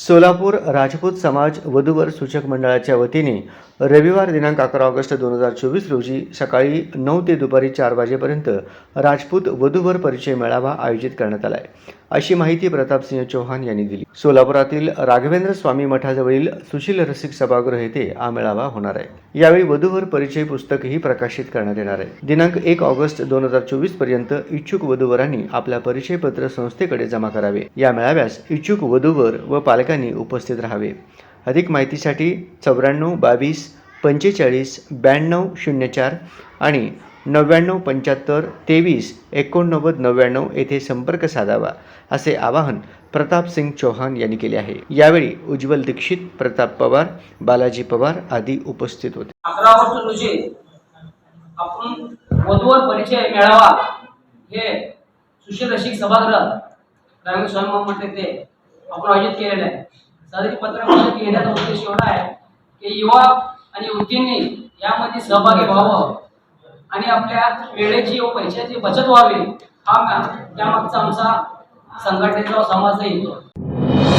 सोलापूर राजपूत समाज वधूवर सूचक मंडळाच्या वतीने रविवार दिनांक 11 ऑगस्ट 2024 रोजी सकाळी 9 ते दुपारी 4 वाजेपर्यंत राजपूत वधूवर परिचय मेळावा आयोजित करण्यात आला आहे, अशी माहिती प्रतापसिंह चौहान यांनी दिली। सोलापुरातील राघवेंद्र स्वामी मठाजवळील सुशील रसिक सभागृह येथे हा मेळावा होणार आहे। यावेळी वधूवर परिचय पुस्तकही प्रकाशित करण्यात येणार आहे। दिनांक 1 ऑगस्ट 2024 पर्यंत इच्छुक वधूवरांनी आपल्या परिचय पत्र संस्थेकडे जमा करावे। या मेळाव्यास इच्छुक वधूवर व पालकांनी उपस्थित राहावे। अधिक माहितीसाठी 94 22 45 92 04 आणि 99 75 23 89 99 येथे संपर्क साधावा, असे आवाहन प्रतापसिंह चौहान यांनी केले आहे। यावेळी उज्ज्वल दीक्षित, प्रताप पवार, बालाजी पवार आदी उपस्थित होते। 11 ऑगस्ट रोजी आपण वधूवर परिचय मेळावा हे सुशील रसिक सभागृह राघवेंद्र स्वामी मठ येथे आपण आयोजित केलेला आहे। सादरी पत्रक घेण्याचा उद्देश एवढा आहे की युवा आणि युवतींनी यामध्ये सहभागी व्हावं आणि आपल्या वेळेची व पैशाची बचत व्हावी, हा त्यामागचा आमचा संघटनेचा समाज येतो।